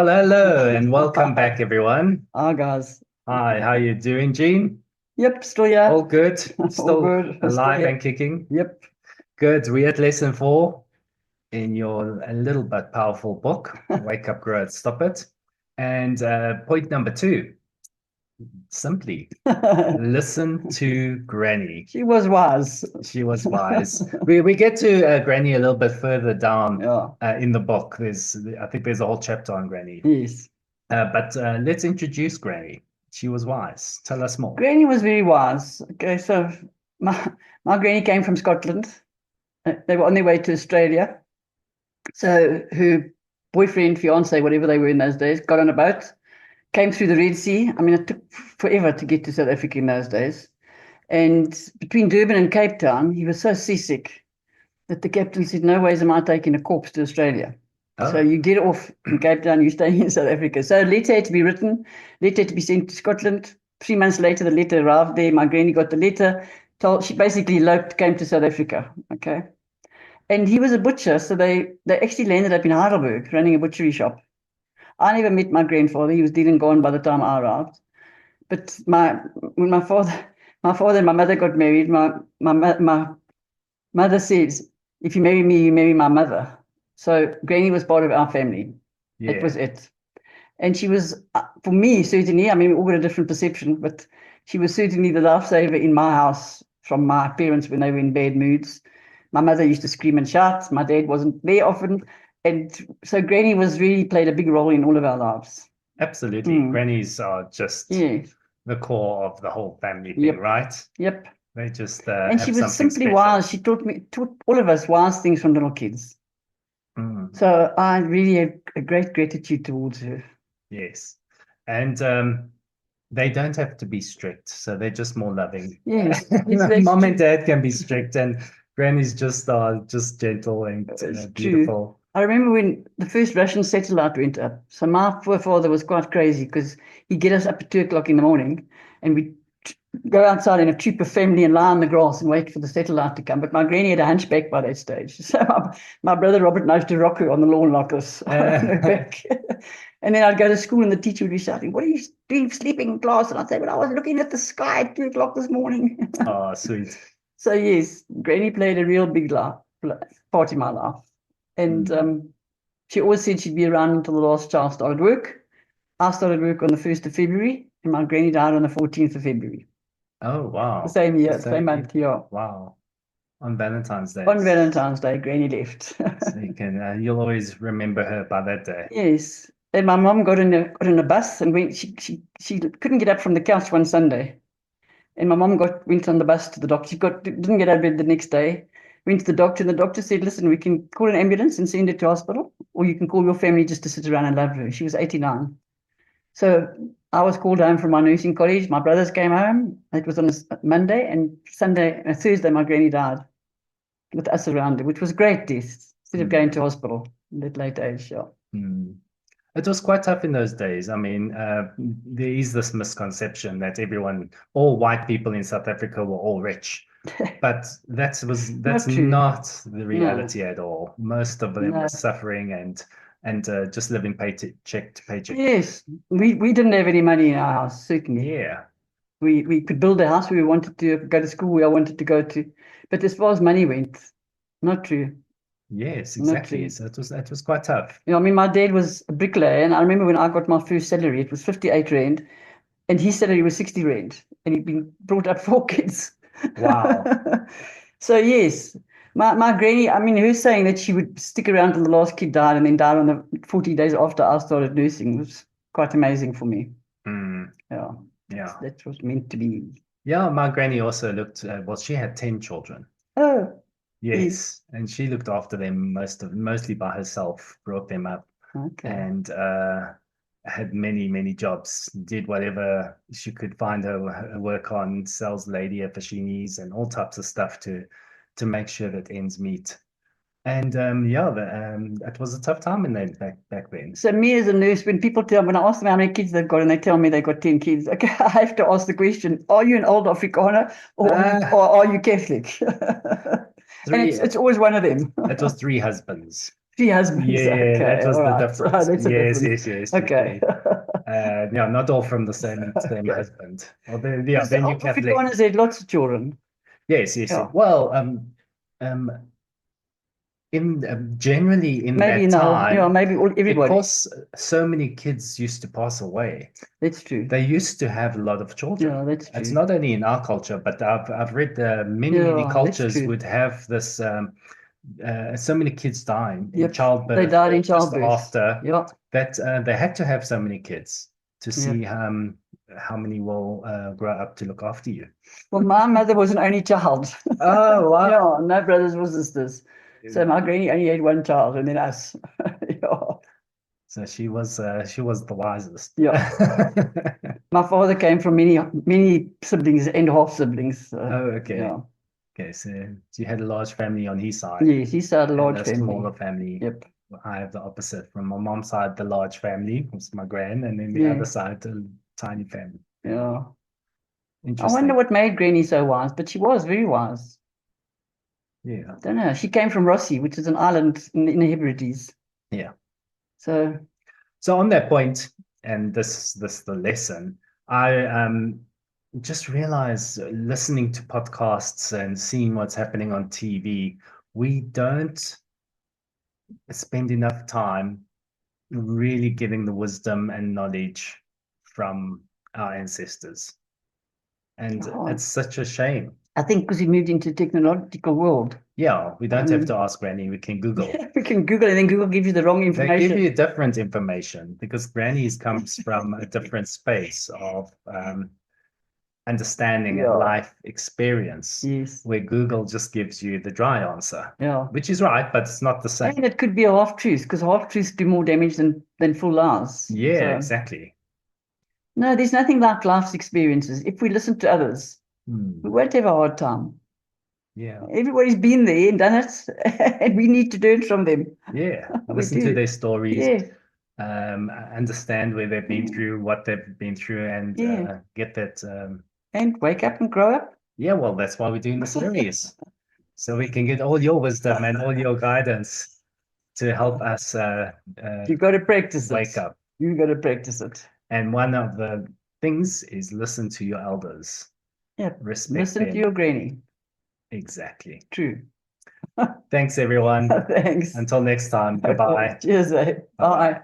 Well, hello and welcome back, everyone. Ah, guys. Hi, how you doing, Jean? Yep, still All here. good? All Still good. Still alive here. and kicking? Yep. Good. We at lesson 4 in your a little but powerful book, Wake Up, Grow It, Stop It. And point number 2, simply listen to Granny. She was wise. She was wise. We get to Granny a little bit further down Yeah. in the book. I think there's a whole chapter on Granny. Yes. But let's introduce Granny. She was wise. Tell us more. Granny was very wise. Okay, so my granny came from Scotland. They were on their way to Australia. So her boyfriend, fiance, whatever they were in those days, got on a boat, came through the Red Sea. I mean, it took forever to get to South Africa in those days. And between Durban and Cape Town, he was so seasick that the captain said, "No ways am I taking a corpse to Australia." So Oh, you get off in Cape Town, you're staying in South Africa. So a letter had to be written, letter had to be sent to Scotland. 3 months later, the letter arrived there. My granny got the letter, told she basically eloped, came to South Africa. Okay. And he was a butcher, so they actually landed up in Heidelberg running a butchery shop. I never met my grandfather. He was dead and gone by the time I arrived. But when my father and my mother got married, my mother says, "If you marry me, you marry my mother." So Granny was part of our family. It was yeah. it. And she was, for me, certainly, I mean, we all got a different perception, but she was certainly the lifesaver in my house from my parents when they were in bad moods. My mother used to scream and shout. My dad wasn't there often. And so Granny was really played a big role in all of our lives. Absolutely. Mm. Grannies are just Yeah. the core of the whole family thing, Yep. right? Yep. They just And she have was something simply special. wise. She taught all of us wise things from little kids. Mm, So I really have a great gratitude towards her. yes. And they don't have to be strict, so they're just more loving. Yes, yes, that's Mom and true. dad can be strict, and grannies just are just gentle and It's true. beautiful. I remember when the first Russian satellite went up. So my poor father was quite crazy because he'd get us up at 2 o'clock in the morning and we'd go outside in a troop of family and lie on the grass and wait for the satellite to come. But my granny had a hunchback by that stage. So my brother Robert and I used to rock her on the lawn like this on her back. And then I'd go to school and the teacher would be shouting, "What are you doing sleeping in class?" And I'd say, "Well, I was looking at the sky at 2 o'clock this morning." Oh, sweet. So yes, Granny played a real big part in my life. And Mm. she always said she'd be around until the last child started work. I started work on the 1st of February, and my granny died on the 14th of February. Oh, The wow. same year, the So, same month, yeah. wow. On Valentine's Day. On Valentine's Day, granny left. So you'll always remember her by that day. Yes. And my mom got in a bus and she couldn't get up from the couch one Sunday. And my mom went on the bus to the doctor. Didn't get out of bed the next day. Went to the doctor, and the doctor said, "Listen, we can call an ambulance and send her to hospital, or you can call your family just to sit around and love her." She was 89. So I was called home from my nursing college. My brothers came home. It was on a Monday, and Sunday and Thursday, my granny died with us around her, which was a great death instead of going to Mm. hospital in that late age. Yeah. Mm. It was quite tough in those days. I mean, there is this misconception that all white people in South Africa were all rich, but that's Not true. not the No, reality at all. Most of them were no. suffering and just living paycheck to paycheck. Yes, we didn't have any money in our house, certainly. Yeah. We could build a house we wanted to, go to school we all wanted to go to. But as far as money went, not true. Yes, Not exactly. true. So it was quite tough. I mean, my dad was a bricklayer, and I remember when I got my first salary, it was 58 Rand, and his salary was 60 Rand, and he'd been brought up 4 kids. Wow. So yes, my granny, I mean, her saying that she would stick around till the last kid died and then died on the 40 days after I started nursing was quite amazing for me. Mm, Yeah, yeah. that was meant to be. Yeah, my granny also well, she had 10 children. Oh, yes. Yes, and she looked after them mostly by herself, brought them up, Okay. and had many jobs. Did whatever she could find her work on, sales lady at Fashinis and all types of stuff to make sure that ends meet. And yeah, it was a tough time in that back then. So me as a nurse, when I ask them how many kids they've got and they tell me they've got 10 kids, okay, I have to ask the question, are you an old Afrikaner Uh, or are you Catholic? And three. it's always one of them. It was 3 husbands. Three husbands. Yeah, Okay, that was all the right. difference. That's a Yes, difference. yes, yes. Okay. Yeah, not all from the same Okay. husband. Well, yeah, Because the then you old Catholic. Afrikaners had lots of children. Yes, yes, yes. Yeah. Well, um, in generally in Maybe that now, yeah, time, maybe everybody. because so many kids used to pass away, That's true. they used to have a lot of children. Yeah, that's It's true. not only in our culture, but I've read many Yeah, that's cultures true. would have this so many kids dying in Yep. They childbirth died in or just childbirth. after Yeah. that they had to have so many kids to see Yep. how many will grow up to look after you. Well, my mother was an only child. Oh, wow. Yeah, no brothers or sisters. So my granny only had one child and then us. Yeah. So she was the wisest. Yeah. My father came from many siblings and half siblings. Oh, okay. Yeah. Okay, so you had a large family on his side Yes, he started a and large a family. smaller family. Yep. I have the opposite. From my mom's side, the large family was my gran, and then the Yeah. other side, the tiny family. Yeah. I wonder Interesting. what made Granny so wise, but she was very wise. Yeah. Don't know. She came from Rossi, which is an island in the Hebrides. Yeah. So So on that point, and this the lesson, I just realized listening to podcasts and seeing what's happening on TV, we don't spend enough time really getting the wisdom and knowledge from our ancestors. And it's such a shame. I think because we moved into technological world. Yeah, we don't have to ask Granny, we can Google. We can Google and then Google gives you the wrong They information. give you different information because Granny's comes from a different space of understanding and life experience, Yes. where Google just gives you the dry answer, Yeah. which is right, but it's not the same. And it could be a half truth because half truths do more damage than full lies. Yeah, So, exactly. no, there's nothing like life's experiences. If we listen to others, we won't have a hard time. Yeah. Everybody's been there and done it, and we need to learn from them. Yeah. We Listen to do. their stories, Yeah. understand where they've been through, what they've been through, and Yeah. get that. And wake up and grow up. Yeah, well, that's why we're doing the series. So we can get all your wisdom and all your guidance to help us You've got to practice it. wake up. You've got to practice it. And one of the things is listen to your elders. Yeah. Respect Listen them. to your granny. Exactly. True. Thanks, everyone. Thanks. Until next time. Goodbye. Cheers, eh? Bye.